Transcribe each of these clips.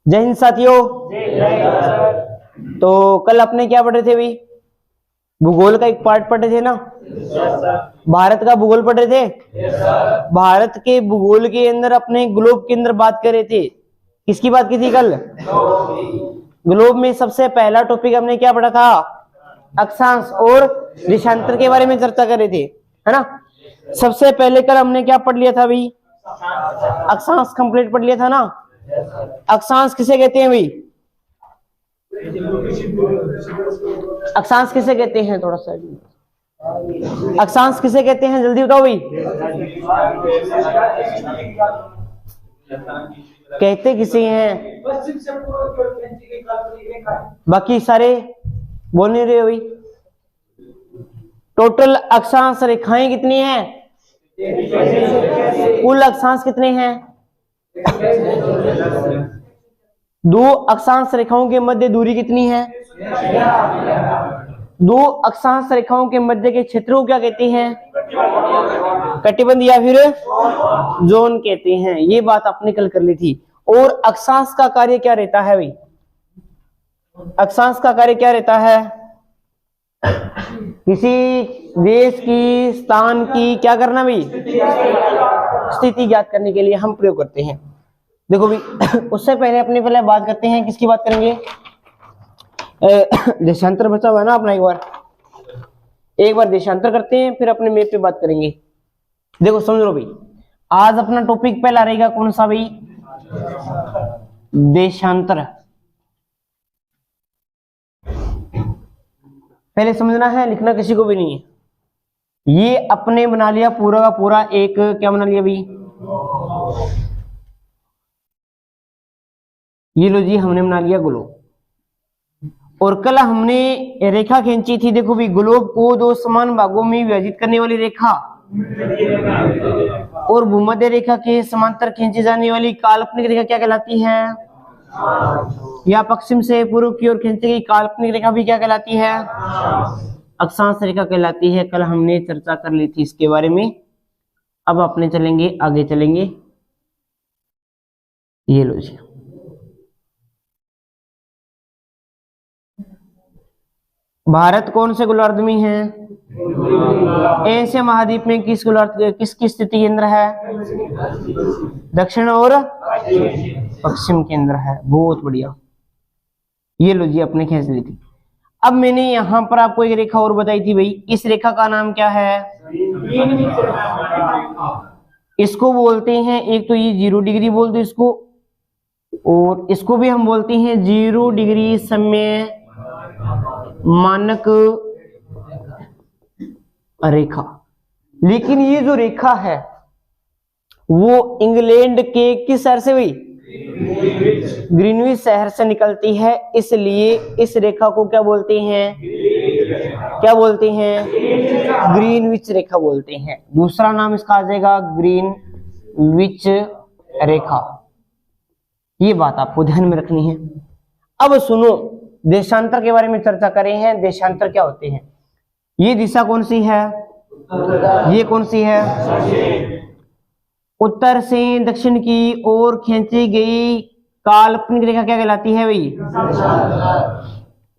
जय हिंद साथियों। तो कल अपने क्या पढ़ रहे थे भाई? भूगोल का एक पार्ट पढ़ रहे थे ना? भारत का भूगोल पढ़ रहे थे। भारत के भूगोल के अंदर अपने ग्लोब के अंदर बात कर रहे थे। किसकी बात की थी कल? ग्लोब में सबसे पहला टॉपिक हमने क्या पढ़ा था? अक्षांश और देशांतर के बारे में चर्चा कर रहे थे, है ना? सबसे पहले कल हमने क्या पढ़ लिया था भाई? अक्षांश कंप्लीट पढ़ लिया था ना? अक्षांश किसे कहते हैं भाई? अक्षांश किसे कहते हैं? थोड़ा सा अक्षांश किसे कहते हैं, जल्दी बताओ भाई। कहते किसे हैं? बाकी सारे बोल नहीं रहे हो भाई। टोटल अक्षांश रेखाएं कितनी हैं? कुल अक्षांश कितने हैं? दो अक्षांश रेखाओं के मध्य दूरी कितनी है? दो अक्षांश रेखाओं के मध्य के क्षेत्र को क्या कहते हैं? कटिबंध या फिर जोन कहते हैं। ये बात आपने कल कर ली थी। और अक्षांश का कार्य क्या रहता है भाई? अक्षांश का कार्य क्या रहता है? किसी देश की, स्थान की क्या करना भाई? स्थिति ज्ञात करने के लिए हम प्रयोग करते हैं। देखो भाई, उससे पहले बात करते हैं, किसकी बात करेंगे? देशांतर बचा हुआ है ना अपना। एक बार देशांतर करते हैं, फिर अपने मैप पे बात करेंगे। देखो समझ लो भाई, आज अपना टॉपिक पहला रहेगा कौन सा भाई? देशांतर। पहले समझना है, लिखना किसी को भी नहीं है। ये अपने बना लिया पूरा का पूरा एक, क्या बना लिया भाई? ये लो जी, हमने बना लिया ग्लोब। और कल हमने रेखा खींची थी। देखो भी, ग्लोब को दो समान भागों में विभाजित करने वाली रेखा और भूमध्य रेखा के समांतर खींची जाने वाली काल्पनिक रेखा क्या कहलाती है? या पश्चिम से पूर्व की ओर खींची गई काल्पनिक रेखा भी क्या कहलाती है? अक्षांश रेखा कहलाती है। कल हमने चर्चा कर ली थी इसके बारे में। अब अपने चलेंगे, आगे चलेंगे। ये लो जी, भारत कौन से गोलार्ध में है? एशिया महाद्वीप में किस गोलार्ध, किसकी स्थिति केंद्र है? दक्षिण और पश्चिम केंद्र है। बहुत बढ़िया। ये लो जी, अपने खींच ली थी। अब मैंने यहां पर आपको एक रेखा और बताई थी भाई। इस रेखा का नाम क्या है? इसको बोलते हैं, एक तो ये 0 डिग्री बोलते इसको, और इसको भी हम बोलते हैं 0 डिग्री समय मानक रेखा। लेकिन ये जो रेखा है वो इंग्लैंड के किस शहर से हुई? ग्रीनविच शहर से निकलती है। इसलिए इस रेखा को क्या बोलते हैं? क्या बोलते हैं? ग्रीनविच रेखा बोलते हैं। दूसरा नाम इसका आ जाएगा ग्रीनविच रेखा। ये बात आपको ध्यान में रखनी है। अब सुनो, देशांतर के बारे में चर्चा करें हैं। देशांतर क्या होते हैं? ये दिशा कौन सी है? ये कौन सी है? उत्तर से दक्षिण की ओर खींची गई काल्पनिक रेखा क्या कहलाती है भाई?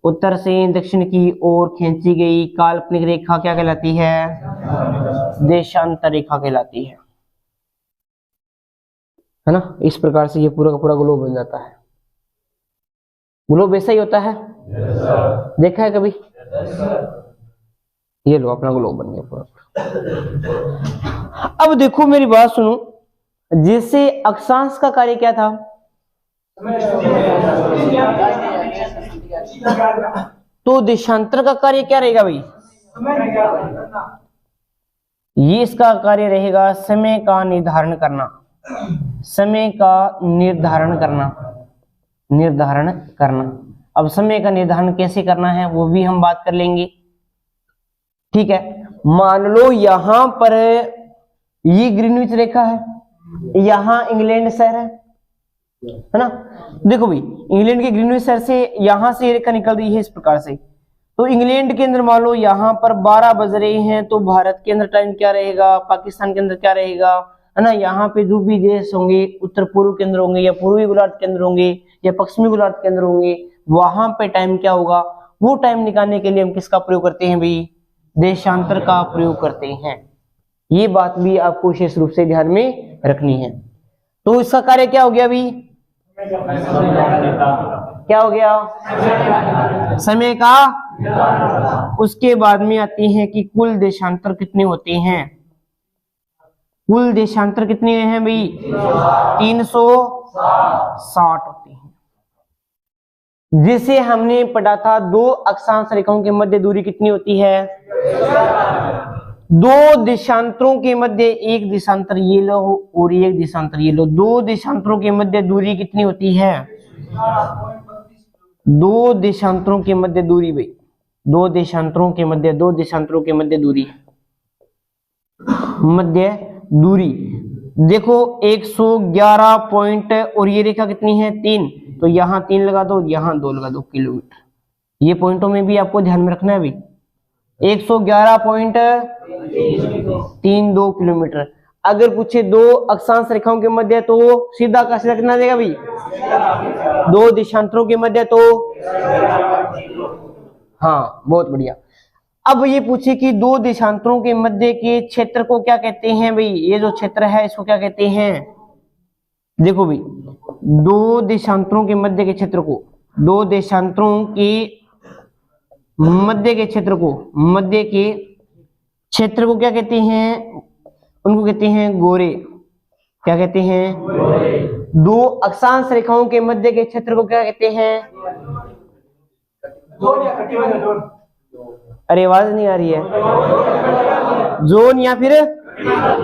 उत्तर से दक्षिण की ओर खींची गई काल्पनिक रेखा क्या कहलाती है? देशांतर रेखा कहलाती है ना? इस प्रकार से ये पूरा का पूरा ग्लोब बन जाता है। ग्लोब ऐसा ही होता है, देखा है कभी? ये लो, अपना ग्लोब बन गया पूरा। अब देखो मेरी बात सुनो, जैसे अक्षांश का कार्य क्या था? तो देशांतर का कार्य क्या रहेगा भाई? ये इसका कार्य रहेगा समय का निर्धारण करना। समय का निर्धारण करना। अब समय का निर्धारण कैसे करना है वो भी हम बात कर लेंगे, ठीक है? मान लो यहां पर ये ग्रीनविच रेखा है, यहां इंग्लैंड शहर है ना? देखो भाई, इंग्लैंड के ग्रीनविच शहर से यहां से रेखा निकल रही है इस प्रकार से। तो इंग्लैंड के अंदर मान लो यहां पर 12 बज रहे हैं, तो भारत के अंदर टाइम क्या रहेगा? पाकिस्तान के अंदर क्या रहेगा? है ना, यहाँ पे जो भी देश होंगे, उत्तर पूर्व केंद्र होंगे या पूर्वी गोलार्ध केंद्र होंगे या पश्चिमी गोलार्ध केंद्र होंगे, वहां पे टाइम क्या होगा, वो टाइम निकालने के लिए हम किसका प्रयोग करते हैं भाई, देशांतर का प्रयोग करते हैं। ये बात भी आपको विशेष रूप से ध्यान में रखनी है। तो इसका कार्य क्या हो गया अभी, क्या हो गया, समय का। उसके बाद में आती है कि कुल देशांतर कितने होते हैं, कुल देशांतर कितने हैं भाई, 360 होते हैं। जिसे हमने पढ़ा था, दो अक्षांश रेखाओं के मध्य दूरी कितनी होती है, दो देशांतरों के मध्य एक देशांतर ये लो और एक देशांतर ये लो, दो देशांतरों के मध्य दूरी कितनी होती है, दो देशांतरों के मध्य दूरी भाई, दो देशांतरों के मध्य दूरी, मध्य दूरी देखो 111 पॉइंट, और ये रेखा कितनी है 3, तो यहाँ 3 लगा दो, यहाँ 2 लगा दो किलोमीटर। ये पॉइंटों में भी आपको ध्यान में रखना है भाई, 111.32 किलोमीटर। अगर पूछे दो अक्षांश रेखाओं के मध्य, तो सीधा का सीधा कितना देगा भाई, दो देशांतरों के मध्य, तो हाँ बहुत बढ़िया। अब ये पूछे कि दो देशांतरों के मध्य के क्षेत्र को क्या कहते हैं भाई, ये जो क्षेत्र है इसको क्या कहते हैं, देखो भाई, दो देशांतरों के मध्य के क्षेत्र को, दो देशांतरों के मध्य के क्षेत्र को, मध्य के क्षेत्र को क्या कहते हैं, उनको कहते हैं गोरे। क्या कहते हैं, दो अक्षांश रेखाओं के मध्य के क्षेत्र को क्या कहते हैं, अरे आवाज नहीं आ रही है, जोन या फिर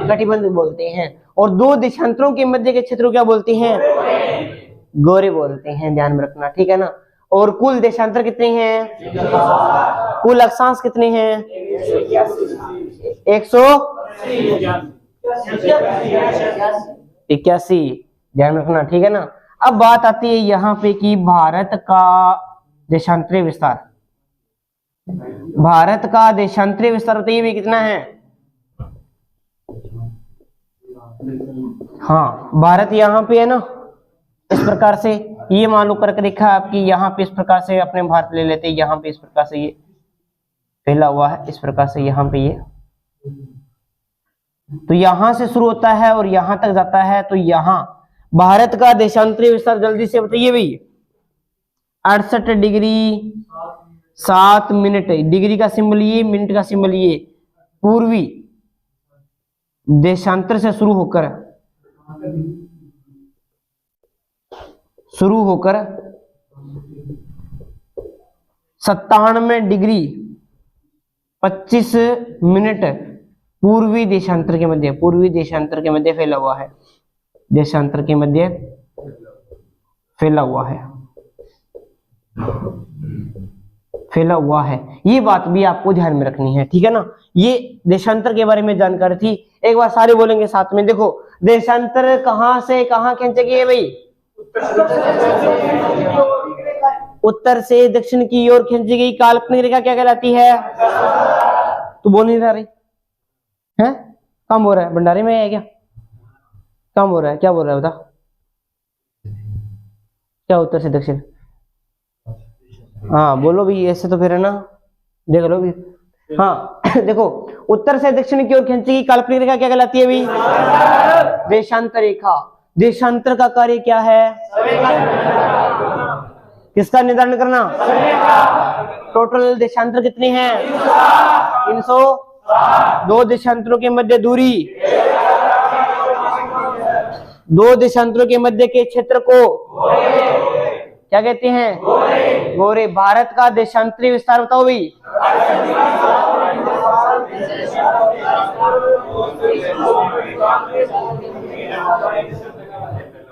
कटिबंध बोलते हैं। और दो देशांतरों के मध्य के क्षेत्र को क्या बोलते हैं, गोरे बोलते हैं, ध्यान में रखना, ठीक है ना। और कुल देशांतर कितने हैं, कुल अक्षांश कितने हैं, 181, ध्यान रखना, ठीक है ना। अब बात आती है यहाँ पे कि भारत का देशांतरीय विस्तार, भारत का देशांतरीय विस्तार बताइए भी कितना है। हाँ भारत यहाँ पे है ना, इस प्रकार से ये मान लो करके देखा आपकी, यहाँ पे इस प्रकार से अपने भारत ले लेते हैं, यहाँ पे इस प्रकार से ये फैला हुआ है, इस प्रकार से यहाँ पे ये, तो यहां से शुरू होता है और यहां तक जाता है। तो यहाँ भारत का देशांतरीय विस्तार जल्दी से बताइए भाई, 68 डिग्री 7 मिनट, डिग्री का सिंबल ये, मिनट का सिंबल ये, पूर्वी देशांतर से शुरू होकर 97 डिग्री 25 मिनट पूर्वी देशांतर के मध्य, पूर्वी देशांतर के मध्य फैला हुआ है, देशांतर के मध्य फैला हुआ है, फैला हुआ है। ये बात भी आपको ध्यान में रखनी है, ठीक है ना। ये देशांतर के बारे में जानकारी थी। एक बार सारे बोलेंगे साथ में, देखो देशांतर कहां से कहां खींचे गए भाई, उत्तर से दक्षिण की ओर खींची गई काल्पनिक रेखा क्या कहलाती है, तो बोल नहीं रहा रही है, कम हो रहा है, भंडारे में है क्या, कम हो रहा है, क्या बोल रहा है बता, क्या उत्तर से दक्षिण, हाँ बोलो भी, ऐसे तो फिर है ना, देख लो भी, हाँ देखो उत्तर से दक्षिण की ओर खींची गई काल्पनिक रेखा क्या कहलाती है भी, देशांतर रेखा। देशांतर का कार्य क्या है, किसका निर्धारण करना, टोटल देशांतर कितने हैं 300, दो देशांतरों के मध्य दूरी, दो देशांतरों के मध्य के क्षेत्र को क्या कहते हैं, गोरे। भारत का देशांतरीय विस्तार बताओ भाई,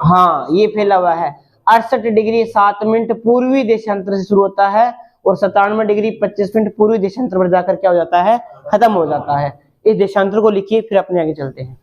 हाँ ये फैला हुआ है। 68 डिग्री 7 मिनट पूर्वी देशांतर से शुरू होता है और 97 डिग्री 25 मिनट पूर्वी देशांतर पर जाकर क्या हो जाता है, खत्म हो जाता है। इस देशांतर को लिखिए, फिर अपने आगे चलते हैं।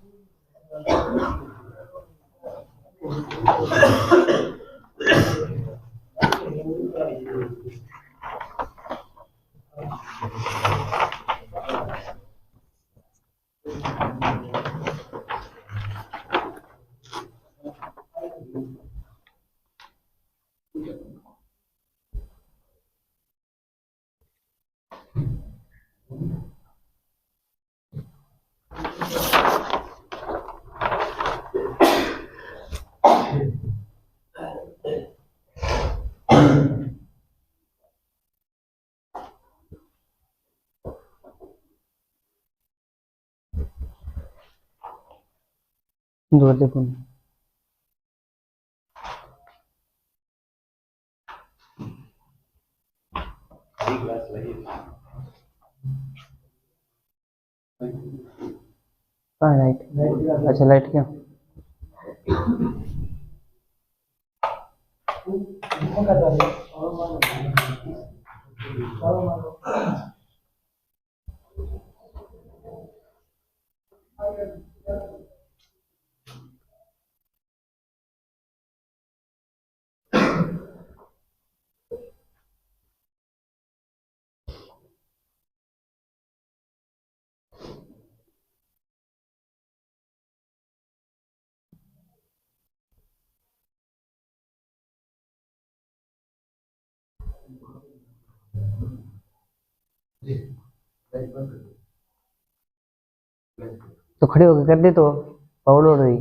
दूर देखो। हाँ लाइट, अच्छा लाइट क्या तो खड़े होकर कर दे तो पावड़ उड़ रही।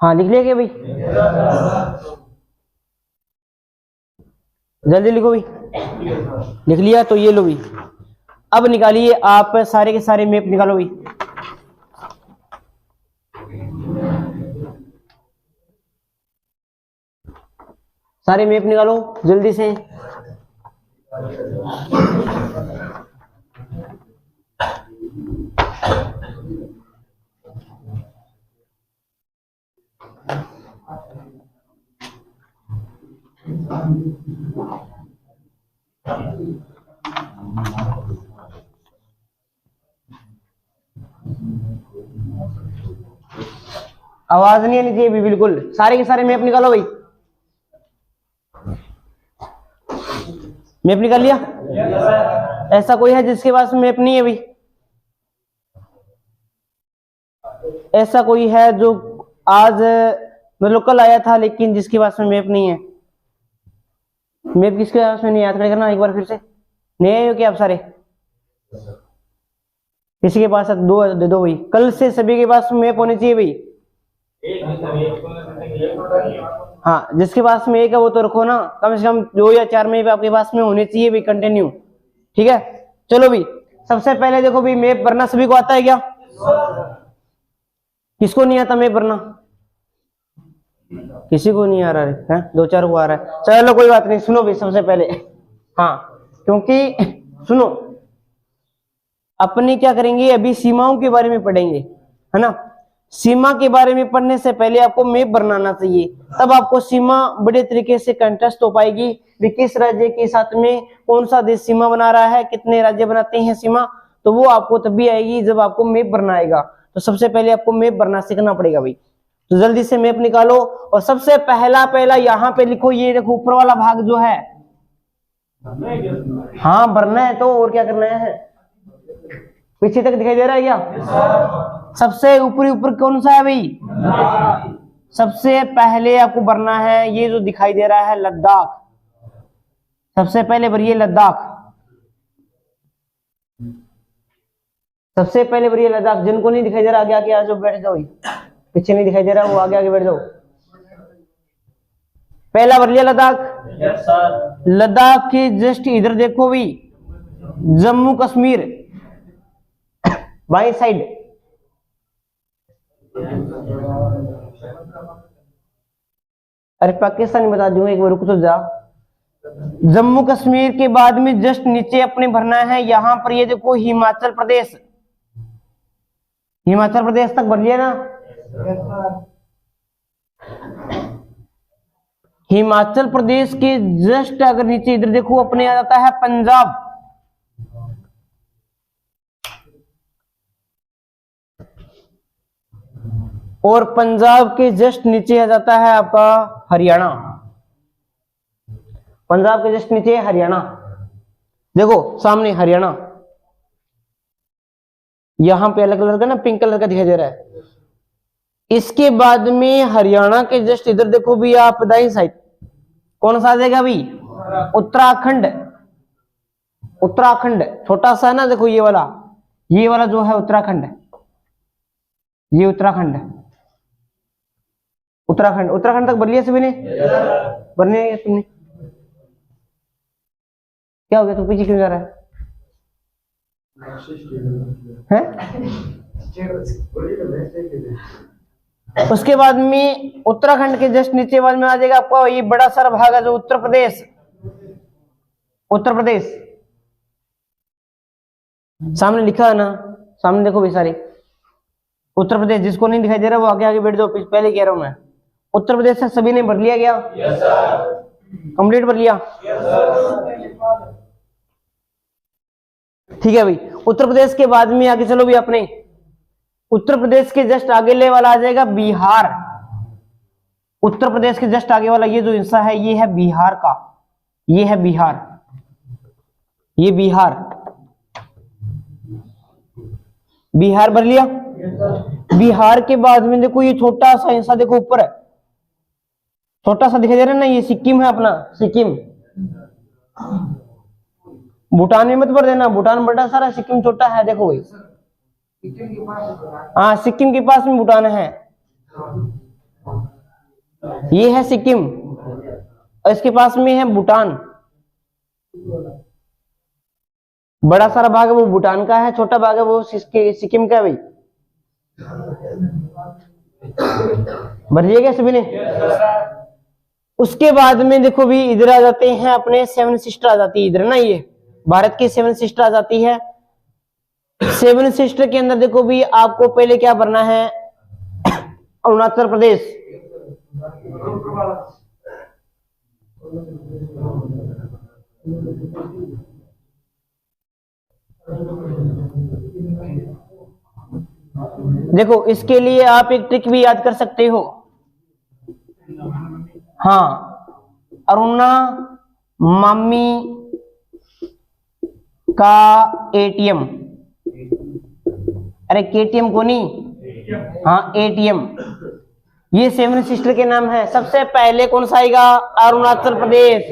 हाँ लिख लिया क्या भाई? जल्दी लिखो भाई। लिख लिया तो ये लो भाई। अब निकालिए आप सारे के सारे मैप निकालो भाई। सारे मैप निकालो जल्दी से। आवाज नहीं आनी चाहिए भी, बिल्कुल सारे के सारे मैप निकालो भाई। मैप निकाल लिया? ऐसा कोई है जिसके पास मैप नहीं है भाई? ऐसा कोई है जो आज मतलब कल आया था लेकिन जिसके पास में मैप नहीं है? मैप किसके पास में नहीं, याद करना एक बार फिर से। नहीं आए हो क्या आप सारे? किसी के पास दो दे दो भाई। कल से सभी के पास मैप होने चाहिए भाई। हाँ जिसके पास में एक है वो तो रखो ना, कम से कम 2 या 4 मैप आपके पास में होने चाहिए भाई कंटिन्यू। ठीक है चलो भाई। सबसे पहले देखो भाई, मैप भरना सभी को आता है क्या? किसको नहीं आता मैप भरना? किसी को नहीं आ रहा है, 2-4 को आ रहा है। चलो कोई बात नहीं, सुनो भाई सबसे पहले। हाँ क्योंकि सुनो, अपनी क्या करेंगे अभी सीमाओं के बारे में पढ़ेंगे, है ना। सीमा के बारे में पढ़ने से पहले आपको मैप बनाना चाहिए, तब आपको सीमा बड़े तरीके से कंटेस्ट हो पाएगी भी किस राज्य के साथ में कौन सा देश सीमा बना रहा है, कितने राज्य बनाते हैं सीमा, तो वो आपको तभी आएगी जब आपको मैप भरना आएगा। तो सबसे पहले आपको मैप भरना सीखना पड़ेगा भाई। तो जल्दी से मैप निकालो और सबसे पहला यहाँ पे लिखो, ये देखो ऊपर वाला भाग जो है, हाँ भरना है तो और क्या करना है। पीछे तक दिखाई दे रहा है क्या? सबसे ऊपर कौन सा है भाई? सबसे पहले आपको भरना है ये जो दिखाई दे रहा है लद्दाख। सबसे पहले भरिए लद्दाख। सबसे पहले भरिए लद्दाख। जिनको नहीं दिखाई दे रहा आगे आगे आ जाओ, बैठ जाओ। पीछे नहीं दिखाई दे रहा वो आगे आगे बैठ जाओ। पहला भर लिया लद्दाख। लद्दाख के जस्ट इधर देखो भाई, जम्मू कश्मीर बाई साइड। अरे पाकिस्तान बता दूंगा एक बार, रुक तो जा। जम्मू कश्मीर के बाद में जस्ट नीचे अपने भरना है यहां पर, ये देखो हिमाचल प्रदेश। हिमाचल प्रदेश तक भर लिया ना। हिमाचल प्रदेश के जस्ट अगर नीचे इधर देखो अपने आ जाता है पंजाब। और पंजाब के जस्ट नीचे आ जाता है आपका हरियाणा। पंजाब के जस्ट नीचे हरियाणा, देखो सामने हरियाणा। यहां पे अलग कलर का ना, पिंक कलर का दिखाई दे रहा है। इसके बाद में हरियाणा के जस्ट इधर देखो भी आप दाईं साइड कौन सा आ जाएगा भी? उत्तराखंड। उत्तराखंड छोटा सा ना, देखो ये वाला जो है उत्तराखंड, ये उत्तराखंड। उत्तराखंड, उत्तराखंड तक भर लिया सभी ने? भरने तुमने क्या हो गया? तू पीछे क्यों जा रहा है? उसके बाद में उत्तराखंड के जस्ट नीचे बाद में आ जाएगा आपका ये बड़ा सारा भाग है जो उत्तर प्रदेश। उत्तर प्रदेश सामने लिखा है ना, सामने देखो भी सारी उत्तर प्रदेश। जिसको नहीं दिखाई दे रहा वो आगे आगे बैठ जाओ, पहले कह रहा हूं मैं। उत्तर प्रदेश से सभी ने भर लिया गया? कंप्लीट भर लिया? ठीक है भाई। उत्तर प्रदेश के बाद में आगे चलो भी अपने उत्तर प्रदेश के जस्ट आगे ले वाला आ जाएगा बिहार। उत्तर प्रदेश के जस्ट आगे वाला ये जो हिस्सा है ये है बिहार का, ये है बिहार, ये बिहार। बिहार भर लिया? बिहार के बाद में देखो ये छोटा सा हिस्सा देखो ऊपर है, छोटा सा दिखाई दे रहा है ना, ये सिक्किम है अपना, सिक्किम। भूटान में मत भर देना, भूटान बड़ा सारा, सिक्किम छोटा है। देखो भाई, हाँ सिक्किम के पास में भूटान है, ये है सिक्किम और इसके पास में है भूटान। बड़ा सारा भाग है वो भूटान का है, छोटा भाग है वो सिक्किम का है भाई। भरिएगा सभी ने? उसके बाद में देखो भी इधर आ जाते हैं अपने सेवन सिस्टर आ जाती है इधर ना, ये भारत की सेवन सिस्टर आ जाती है। सेवन सिस्टर के अंदर देखो भी आपको पहले क्या भरना है? अरुणाचल प्रदेश। देखो इसके लिए आप एक ट्रिक भी याद कर सकते हो। हाँ, अरुणा मम्मी का एटीएम। अरे केटीएम को नहीं, हाँ एटीएम। ये सेवन सिस्टर के नाम है। सबसे पहले कौन सा आएगा? अरुणाचल प्रदेश।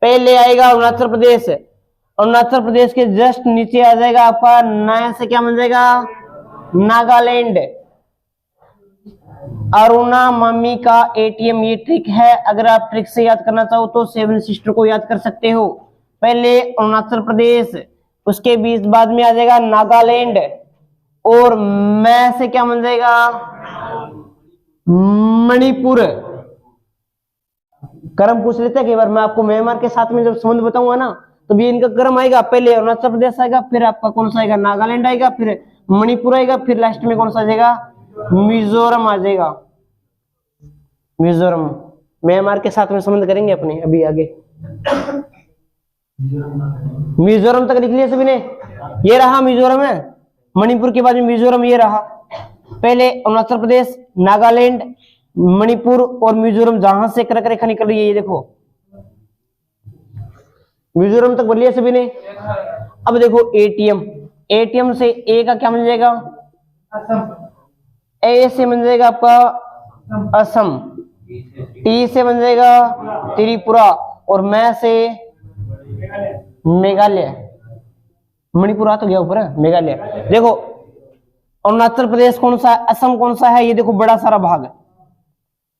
पहले आएगा अरुणाचल प्रदेश। अरुणाचल प्रदेश के जस्ट नीचे आ जाएगा आपका नया से क्या बन जाएगा? नागालैंड। अरुणा मम्मी का एटीएम, ये ट्रिक है। अगर आप ट्रिक से याद करना चाहो तो सेवन सिस्टर को याद कर सकते हो। पहले अरुणाचल प्रदेश, उसके बीच बाद में आ जाएगा नागालैंड और मैं से क्या बन जाएगा? मणिपुर। क्रम पूछ लेते हैं कई बार, मैं आपको म्यांमार के साथ में जब संबंध बताऊंगा ना तो भी इनका क्रम आएगा। पहले अरुणाचल प्रदेश आएगा, फिर आपका कौन सा आएगा? नागालैंड आएगा, फिर मणिपुर आएगा, फिर लास्ट में कौन सा आ जाएगा? मिजोरम आ जाएगा। मिजोरम म्यांमार के साथ में संबंध करेंगे अपने अभी आगे। मिजोरम तक लिख लिया सभी ने? ये रहा मिजोरम है। मणिपुर के बाद में मिजोरम ये रहा। पहले अरुणाचल प्रदेश, नागालैंड, मणिपुर और मिजोरम, जहां से कर्क रेखा निकल रही है ये देखो मिजोरम तक बोल लिया सभी ने। अब देखो एटीएम, एटीएम से ए का क्या बन जाएगा? ए से बन जाएगा आपका असम, टी से बन जाएगा त्रिपुरा और मैं से मेघालय। मणिपुर आ तो गया ऊपर, मेघालय। देखो अरुणाचल प्रदेश कौन सा है, असम कौन सा है, ये देखो बड़ा सारा भाग।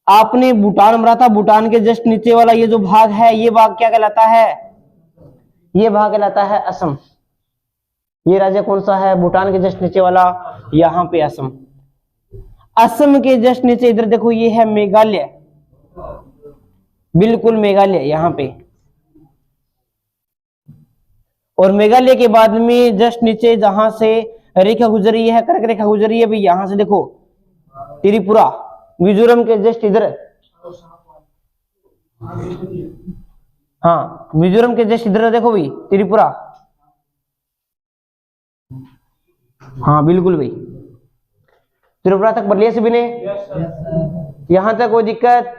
आपने भूटान भरा था, भूटान के जस्ट नीचे वाला ये जो भाग है ये भाग क्या कहलाता है? ये भाग कहलाता है असम। ये राज्य कौन सा है? भूटान के जस्ट नीचे वाला, यहाँ पे असम। असम के जस्ट नीचे इधर देखो ये है मेघालय, बिल्कुल मेघालय यहाँ पे। और मेघालय के बाद में जस्ट नीचे जहां से रेखा गुजर रही है, कर्क रेखा गुजर रही है भाई, यहां से देखो त्रिपुरा, मिजोरम के जस्ट इधर, हाँ मिजोरम के जस्ट इधर देखो भाई त्रिपुरा, हाँ बिल्कुल भाई त्रिपुरा तक बदलिया से भी ने, यहां तक कोई दिक्कत।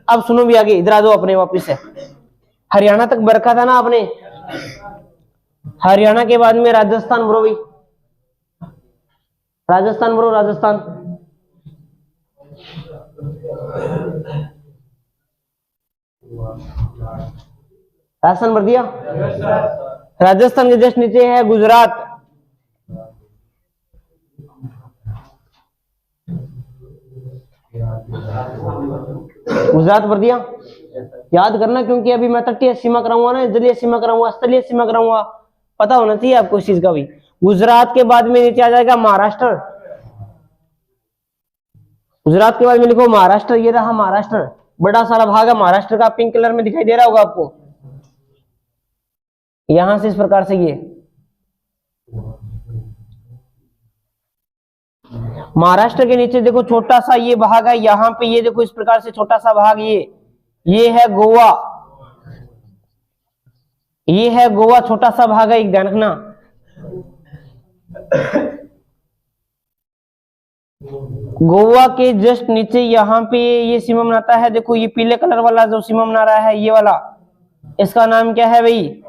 अब सुनो भी आगे, इधर आ जाओ अपने वापिस से। हरियाणा तक बरखा था ना आपने, हरियाणा के बाद में राजस्थान ब्रो भाई, राजस्थान ब्रो, राजस्थान राजस्थान भर दिया। राजस्थान के जस्ट नीचे है गुजरात, गुजरात भर दिया। याद करना क्योंकि अभी मैं तटीय सीमा कराऊंगा ना, जलीय सीमा कराऊंगा, स्थलीय सीमा कराऊंगा, पता होना चाहिए आपको इस चीज का भी। गुजरात के बाद में नीचे आ जाएगा महाराष्ट्र, गुजरात के बाद में लिखो महाराष्ट्र, ये रहा महाराष्ट्र, बड़ा सारा भाग है महाराष्ट्र का, पिंक कलर में दिखाई दे रहा होगा आपको, यहां से इस प्रकार से ये महाराष्ट्र के नीचे देखो छोटा सा ये भाग है, यहां पे ये देखो इस प्रकार से छोटा सा भाग, ये है गोवा, ये है गोवा, छोटा सा भाग है, एक ध्यान रखना। गोवा के जस्ट नीचे यहाँ पे ये सीमा बनाता है, देखो ये पीले कलर वाला जो सीमा बना रहा है ये वाला, इसका नाम क्या है भाई,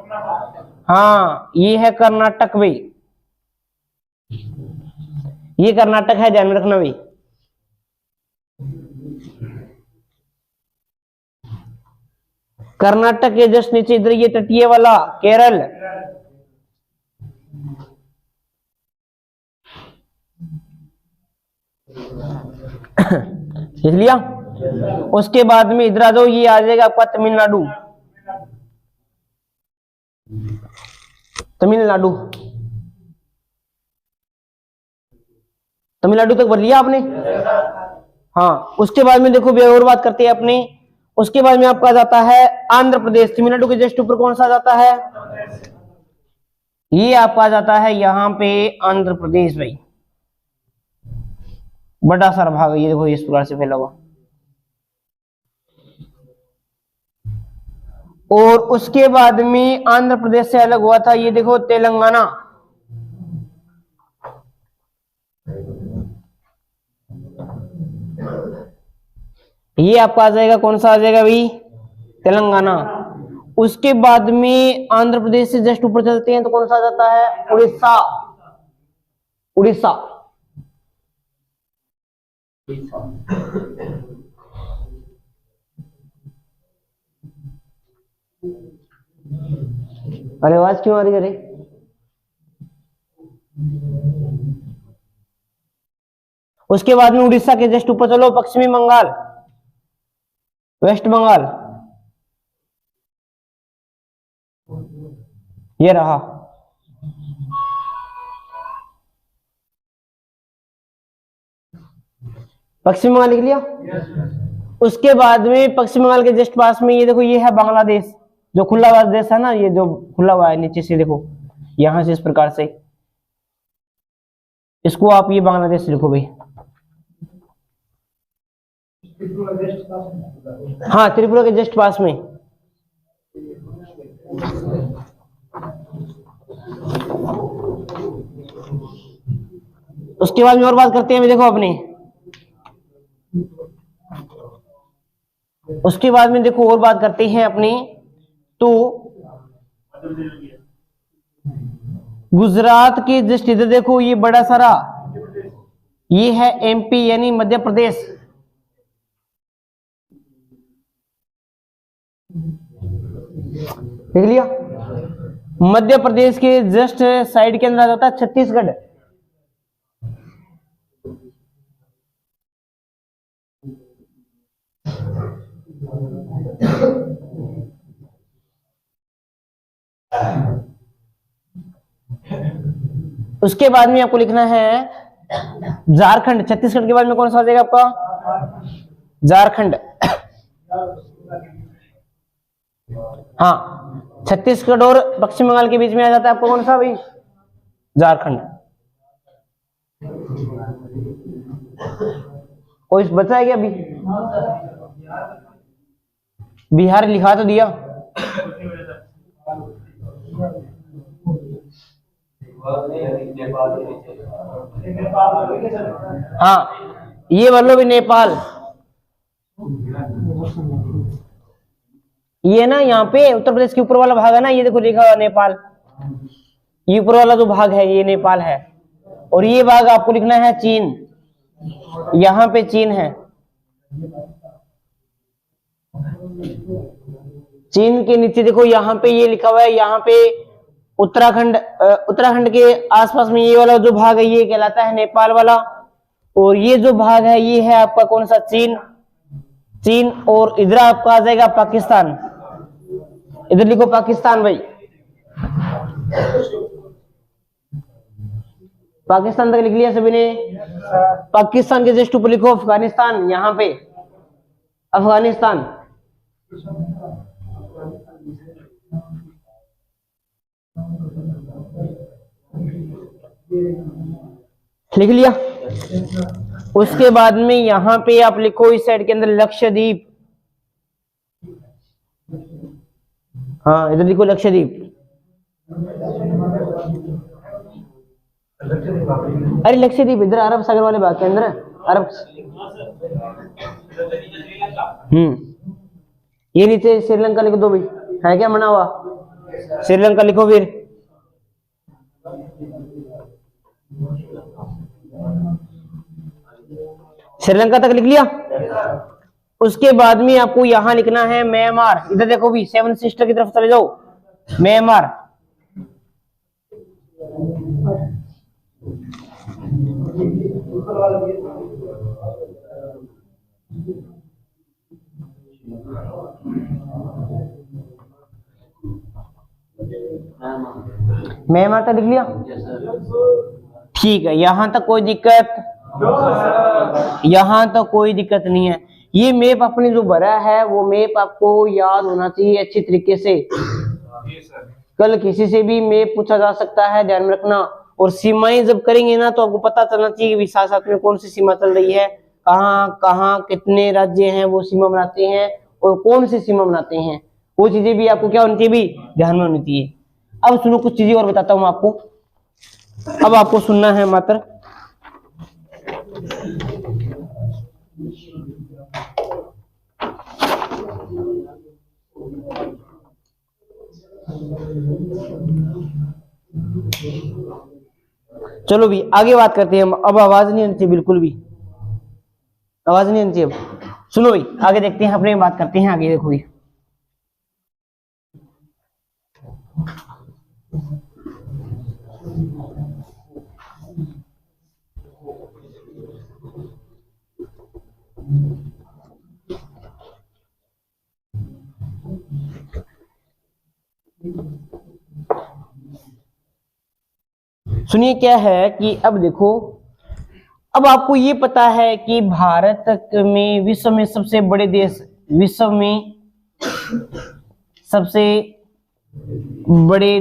हाँ ये है कर्नाटक भाई, ये कर्नाटक है, ध्यान में रखना भाई। कर्नाटक के जस्ट नीचे इधर ये तटीय वाला केरल, लिख लिया। उसके बाद में इधर आ जाओ, ये आ जाएगा आपका तमिलनाडु, तमिलनाडु, तमिलनाडु तक भर लिया आपने, हाँ। उसके बाद में देखो भी और बात करते हैं अपने, उसके बाद में आपका जाता है आंध्र प्रदेश, तमिलनाडु के जस्ट ऊपर कौन सा जाता है, ये आपका जाता है यहाँ पे आंध्र प्रदेश भाई, बड़ा सारा भाग है ये देखो इस प्रकार से फैला हुआ। और उसके बाद में आंध्र प्रदेश से अलग हुआ था, ये देखो तेलंगाना, ये आपका आ जाएगा, कौन सा आ जाएगा भाई, तेलंगाना। उसके बाद में आंध्र प्रदेश से जस्ट ऊपर चलते हैं तो कौन सा आ जाता है, उड़ीसा, उड़ीसा, अरे आवाज क्यों आ रही है रे, उसके बाद में उड़ीसा के जस्ट ऊपर चलो पश्चिमी बंगाल, वेस्ट बंगाल, ये रहा। पश्चिम बंगाल लिख लिया। उसके बाद में पश्चिम बंगाल के जस्ट पास में ये देखो ये है बांग्लादेश, जो खुला हुआ देश है ना, ये जो खुला हुआ है नीचे से देखो, यहां से इस प्रकार से इसको आप ये बांग्लादेश लिखो भाई, हाँ त्रिपुरा के जस्ट पास में। उसके बाद में और बात करते हैं देखो अपने, उसके बाद में देखो और बात करते हैं अपने, तो गुजरात के जस्ट इधर देखो ये बड़ा सारा, ये है एमपी यानी मध्य प्रदेश, देख लिया। मध्य प्रदेश के जस्ट साइड के अंदर आ जाता है छत्तीसगढ़, उसके बाद में आपको लिखना है झारखंड, छत्तीसगढ़ के बाद में कौन सा आ जाएगा आपका, झारखंड, हाँ। छत्तीसगढ़ और पश्चिम बंगाल के बीच में आ जाता है आपको कौन सा भाई? झारखंड। कोई बचा है क्या अभी? बिहार लिखा तो दिया। हाँ, ये वालों भी नेपाल, ये ना यहाँ पे उत्तर प्रदेश के ऊपर वाला भाग है ना, ये देखो लिखा हुआ नेपाल, ये ऊपर वाला जो भाग है ये नेपाल है, और ये भाग आपको लिखना है चीन, यहाँ पे चीन है। चीन के नीचे देखो यहाँ पे ये लिखा हुआ है, यहाँ पे उत्तराखंड, उत्तराखंड के आसपास में ये वाला जो भाग है ये कहलाता है नेपाल वाला, और ये जो भाग है ये है आपका कौन सा? चीन। चीन, और इधर आपका आ जाएगा पाकिस्तान, इधर लिखो पाकिस्तान भाई। पाकिस्तान तक लिख लिया सभी ने? पाकिस्तान के जस्ट ऊपर लिखो अफगानिस्तान, यहाँ पे अफगानिस्तान। लिख लिया? उसके बाद में यहां पे आप लिखो इस साइड के अंदर लक्षद्वीप, हाँ इधर लिखो लक्षद्वीप। अरे लक्षद्वीप इधर अरब सागर वाले भाग के अंदर, अरब। ये नीचे श्रीलंका लिख दो भाई, है क्या मना हुआ? श्रीलंका लिखो फिर। श्रीलंका तक लिख लिया? उसके बाद में आपको यहां लिखना है म्यांमार। इधर देखो भी, सेवन सिस्टर की तरफ चले जाओ, म्यांमार। म्यांमार तक लिख लिया? ठीक है, यहां तक कोई दिक्कत? यहां तक कोई दिक्कत नहीं है। ये मैप आपने जो भरा है वो मैप आपको याद होना चाहिए अच्छी तरीके से। कल किसी से भी मैप पूछा जा सकता है, ध्यान में रखना। और सीमाएं जब करेंगे ना तो आपको पता चलना चाहिए कि साथ साथ में कौन सी सीमा चल रही है, कहाँ कहाँ कितने राज्य हैं वो सीमा बनाते हैं और कौन सी सीमा बनाते हैं, वो चीजें भी आपको क्या होनी चाहिए भी ध्यान में होनी चाहिए। अब सुनो, कुछ चीजें और बताता हूं आपको। अब आपको सुनना है मात्र। चलो भी आगे बात करते हैं हम। अब आवाज नहीं आनी चाहिए, बिल्कुल भी आवाज नहीं आनी चाहिए। अब सुनो भाई, आगे देखते हैं, अपने बात करते हैं आगे। देखो भी सुनिए, क्या है कि अब देखो, अब आपको ये पता है कि भारत में विश्व में सबसे बड़े देश, विश्व में सबसे बड़े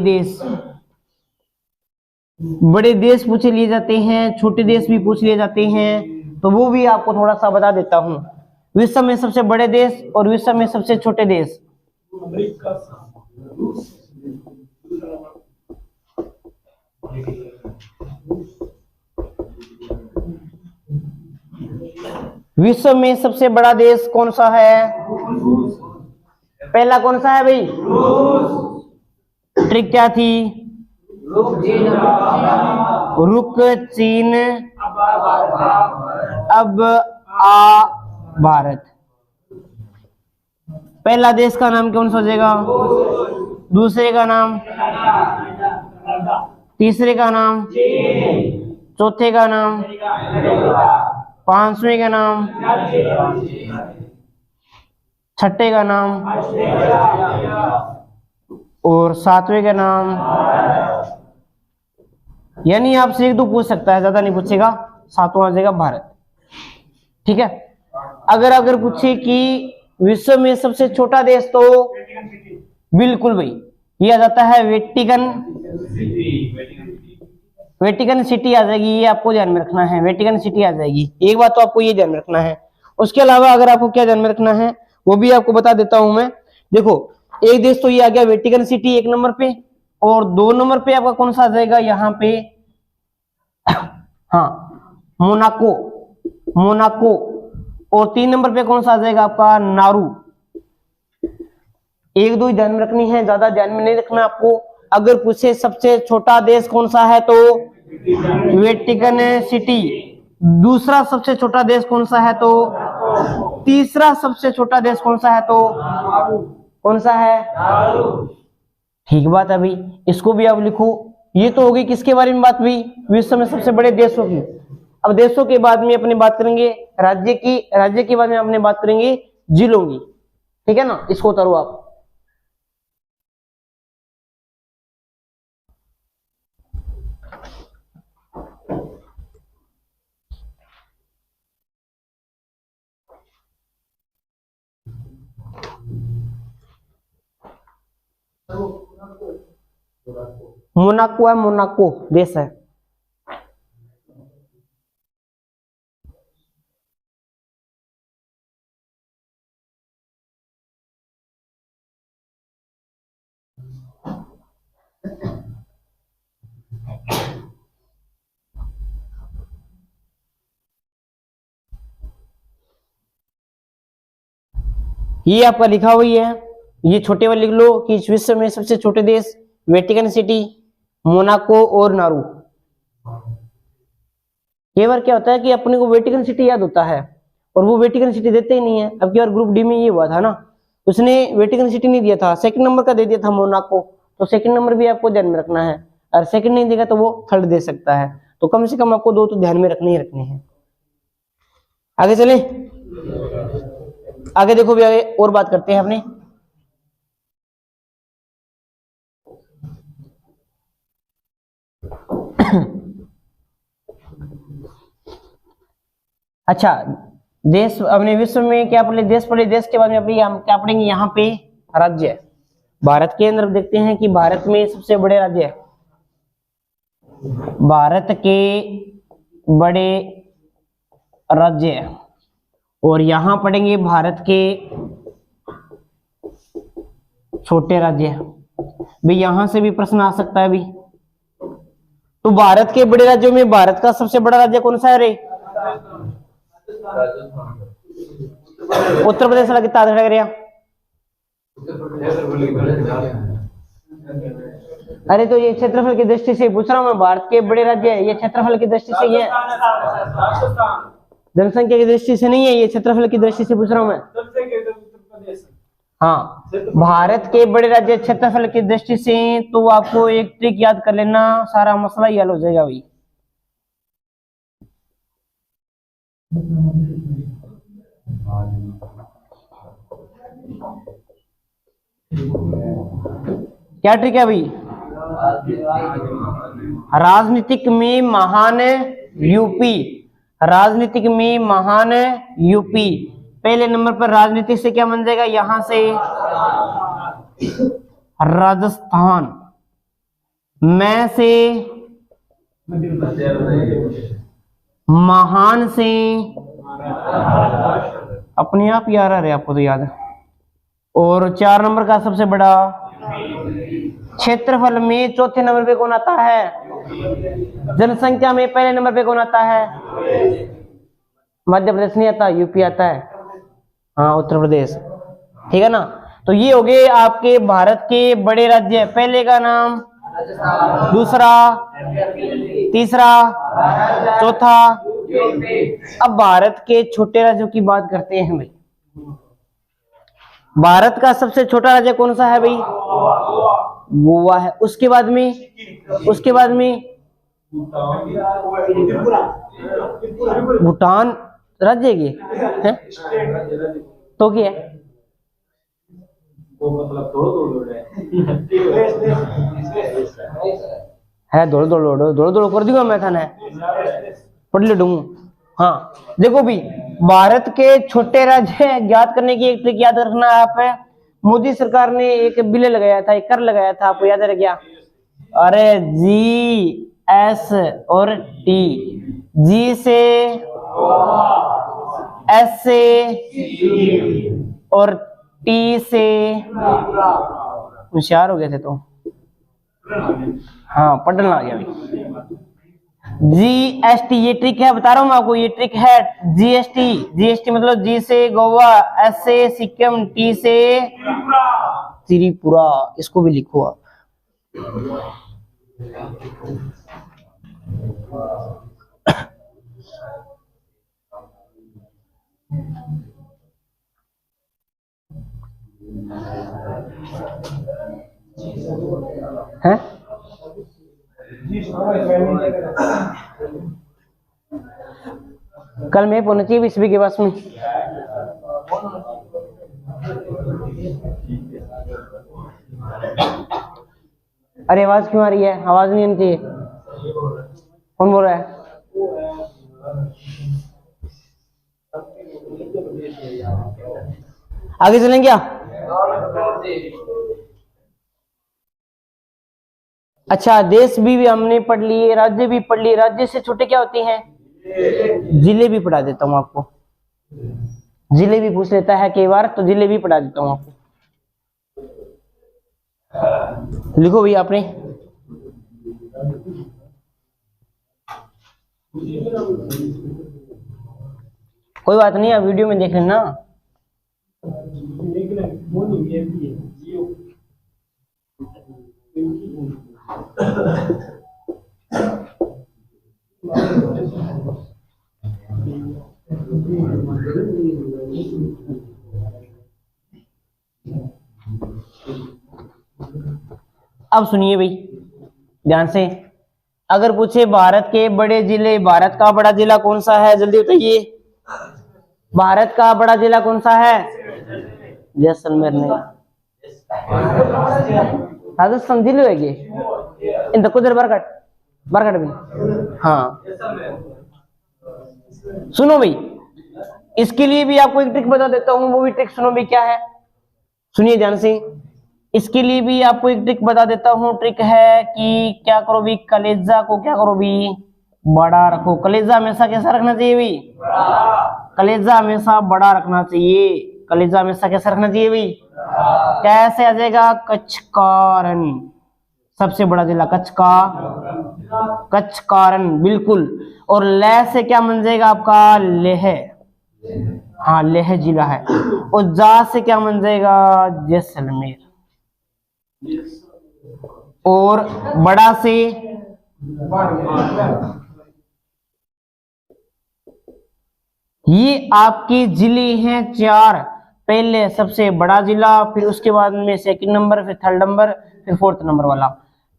देश पूछ लिए जाते हैं, छोटे देश भी पूछ लिए जाते हैं, तो वो भी आपको थोड़ा सा बता देता हूं। विश्व में सबसे बड़े देश और विश्व में सबसे छोटे देश। विश्व में सबसे बड़ा देश कौन सा है? पहला कौन सा है भाई? ट्रिक क्या थी? रुक चीन अब आ भारत। पहला देश का नाम कौन सा हो जाएगा? दूसरे का नाम? तीसरे का नाम? चौथे का नाम? पांचवें का नाम? छठे का नाम? और सातवें का नाम? यानी आपसे एक दो पूछ सकता है, ज्यादा नहीं पूछेगा। सातवां आ जाएगा भारत। ठीक है। अगर पूछे कि विश्व में सबसे छोटा देश, तो बिल्कुल भाई ये आ जाता है वेटिकन सिटी आ जाएगी। ये आपको ध्यान में रखना है, वेटिकन सिटी आ जाएगी। एक बात तो आपको ये ध्यान में रखना है। उसके अलावा अगर आपको क्या ध्यान में रखना है वो भी आपको बता देता हूं मैं। देखो एक देश तो ये आ गया वेटिकन सिटी 1 नंबर पे, और 2 नंबर पे आपका कौन सा आ जाएगा यहाँ पे, हाँ मोनाको। और 3 नंबर पे कौन सा आ जाएगा आपका, नारू। 1 2 ध्यान में रखनी है, ज्यादा ध्यान में नहीं रखना आपको। अगर पूछे सबसे छोटा देश कौन सा है तो वेटिकन सिटी, दूसरा सबसे छोटा देश कौन सा है तो, तीसरा सबसे छोटा देश कौन सा है तो कौन सा है, ठीक बात है भाई, इसको भी आप लिखो। ये तो होगी किसके बारे में बात हुई, विश्व में सबसे बड़े देशों की। अब देशों के बाद में अपनी बात करेंगे राज्य की, राज्य के बाद में अपने बात करेंगे जिलों की, ठीक है ना। इसको उतारो आप। मोनाको है, मोनाको देश है। ये आपका लिखा हुई है, ये छोटे वाले लिख लो कि विश्व में सबसे छोटे देश वेटिकन सिटी, मोनाको और नारू। कई बार क्या होता है कि अपने को वेटिकन सिटी याद होता है और वो वेटिकन सिटी देते ही नहीं है। अब की बार ग्रुप डी में ये हुआ था ना, उसने वेटिकन सिटी नहीं दिया था, 2nd नंबर का दे दिया था मोनाको। तो 2nd नंबर भी आपको ध्यान में रखना है, और 2nd नहीं देगा तो वो 3rd दे सकता है। तो कम से कम आपको 2 तो ध्यान में रखने ही रखने हैं। आगे चले, आगे देखो भी, आगे और बात करते हैं अपने। अच्छा, देश अपने विश्व में क्या पढ़े, देश पढ़े, देश के बाद में अपनी क्या पढ़ेंगे यहाँ पे, राज्य। भारत के अंदर देखते हैं कि भारत में सबसे बड़े राज्य है, भारत के बड़े राज्य, और यहां पढ़ेंगे भारत के छोटे राज्य। भाई यहां से भी प्रश्न आ सकता है भी। तो भारत के बड़े राज्यों में भारत का सबसे बड़ा राज्य कौन सा है रे, उत्तर प्रदेश वाला कितना खड़ा कर। अरे तो ये क्षेत्रफल की दृष्टि से पूछ रहा हूं मैं, भारत के बड़े राज्य है, ये क्षेत्रफल की दृष्टि से ये जनसंख्या की दृष्टि से नहीं है, ये क्षेत्रफल की दृष्टि से पूछ रहा हूं मैं। हाँ, भारत के बड़े राज्य क्षेत्रफल की दृष्टि से, तो आपको एक ट्रिक याद कर लेना, सारा मसला ही हल हो जाएगा भाई। क्या ट्रिक है भाई, राजनीतिक में महान यूपी, राजनीतिक में महान यूपी। पहले नंबर पर राजनीति से क्या बन जाएगा, यहां से राजस्थान, मैं से महान से, अपने आप ही आ रहा है आपको तो याद है। और 4 नंबर का सबसे बड़ा, क्षेत्रफल में 4थे नंबर पे कौन आता है, जनसंख्या में पहले नंबर पे कौन आता है, मध्य प्रदेश नहीं आता, यूपी आता है, हाँ उत्तर प्रदेश, ठीक है ना। तो ये हो गए आपके भारत के बड़े राज्य, पहले का नाम, दूसरा, तीसरा, चौथा। अब भारत के छोटे राज्यों की बात करते हैं भाई। भारत का सबसे छोटा राज्य कौन सा है भाई, गोवा है। उसके बाद में भूटान राज्य के है, तो क्या है, दौड़ दौड़ कर दूंगा मैं थाने, पढ़ ले दूंगा। हाँ देखो भी, भारत के छोटे राज्य ज्ञात करने की एक ट्रिक याद रखना है आप, मोदी सरकार ने एक बिल लगाया था, एक कर लगाया था, आपको याद है क्या? अरे GS और T, G से S से और T से, होशियार हो गए थे तो, हाँ पढ़ना आ गया भाई। GST ये ट्रिक है, बता रहा हूं मैं आपको, ये ट्रिक है। GST मतलब G से गोवा, S से सिक्किम, T से त्रिपुरा, इसको भी लिखो आप। है कल में होना चाहिए 20 के पास में। अरे आवाज क्यों आ रही है? आवाज नहीं आनी चाहिए। कौन बोल रहा है? आगे चलें क्या? अच्छा, देश भी हमने पढ़ लिए, राज्य भी पढ़ लिए। राज्य से छोटे क्या होते हैं? जिले भी पढ़ा देता हूं आपको। जिले भी पूछ लेता है कई बार, तो जिले भी पढ़ा देता हूं आपको। लिखो भैया आपने। कोई बात नहीं, आप वीडियो में देख लेना। अब सुनिए भाई ध्यान से, अगर पूछे भारत के बड़े जिले, भारत का बड़ा जिला कौन सा है? जल्दी बताइए, भारत का बड़ा जिला कौन सा है? जैसलमेर नहीं, राजस्थान जिले है इन तक उधर बरकट भी। हाँ सुनो भाई, इसके लिए भी आपको एक ट्रिक बता देता हूं, वो भी ट्रिक सुनो भाई क्या है, सुनिए ध्यान से। इसके लिए भी आपको एक ट्रिक बता देता हूं। ट्रिक है कि क्या करो भी, कलेजा को क्या करो भी, बड़ा रखो। कलेजा हमेशा कैसा रखना चाहिए भाई? कलेजा हमेशा बड़ा रखना चाहिए। कलेजा हमेशा कैसा रखना चाहिए भाई? कैसे आ जाएगा? कचकारण, सबसे बड़ा जिला कचकारण, बिल्कुल। और लेह से क्या बन जाएगा आपका? लेह, हाँ लेह जिला है। और जा से क्या बन जाएगा? जैसलमेर। और बड़ा से ये आपके जिले हैं 4। पहले सबसे बड़ा जिला, फिर उसके बाद में सेकंड नंबर, फिर थर्ड नंबर, फिर फोर्थ नंबर वाला।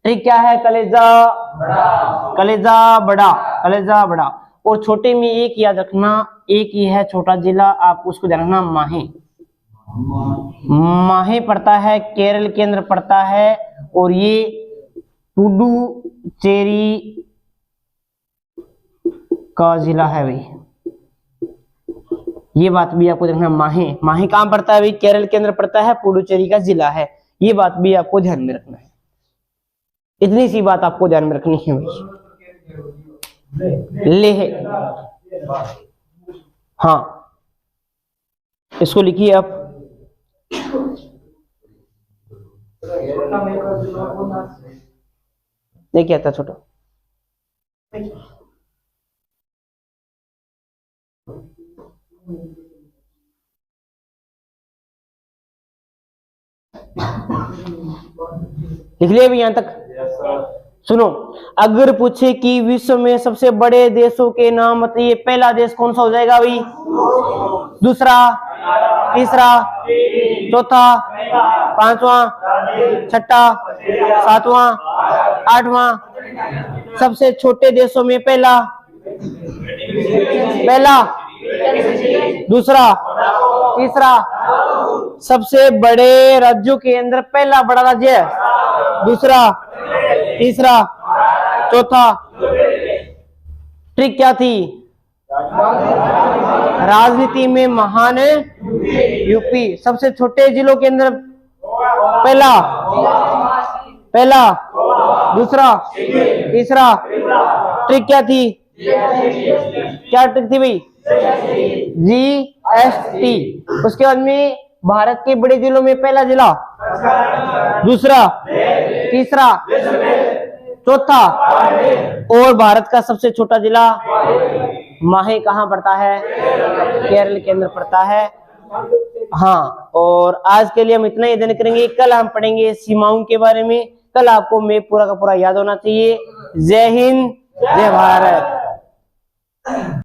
ट्रिक क्या है? कलेजा बड़ा, कलेजा बड़ा, कलेजा बड़ा। और छोटे में एक याद रखना, एक ही है छोटा जिला, आप उसको ध्यान रखना, माहे। माहे पड़ता है, केरल के अंदर पड़ता है। और ये पुडुचेरी का जिला है भाई, ये बात भी आपको देखना। माहे, माहे कहां पड़ता है भाई? केरल के अंदर पड़ता है, पुडुचेरी का जिला है। ये बात भी आपको ध्यान में रखना है। इतनी सी बात आपको ध्यान में रखनी है भाई। लेह, हाँ इसको लिखिए आप। देखिए आता छोटा, लिख लिया भी यहां तक? सुनो, अगर पूछे कि विश्व में सबसे बड़े देशों के नाम बताइए, पहला देश कौन सा हो जाएगा भाई? दूसरा, तीसरा, चौथा, पांचवा, छठा, सातवां, आठवां। सबसे छोटे देशों में पहला, दूसरा, तीसरा। सबसे बड़े राज्यों के अंदर पहला बड़ा राज्य है, दूसरा, तीसरा, चौथा। ट्रिक क्या थी? राजनीति में महान यूपी। सबसे छोटे जिलों के अंदर पहला पहला दूसरा तीसरा ट्रिक क्या थी? क्या ट्रिक थी भाई? GST। उसके बाद में भारत के बड़े जिलों में पहला जिला, दूसरा, तीसरा, चौथा, और भारत का सबसे छोटा जिला माहे कहाँ पड़ता है? केरल के अंदर पड़ता है। हाँ, और आज के लिए हम इतना ही अध्ययन करेंगे। कल हम पढ़ेंगे सीमाओं के बारे में। कल आपको मैप पूरा का पूरा याद होना चाहिए। जय हिंद, जय भारत।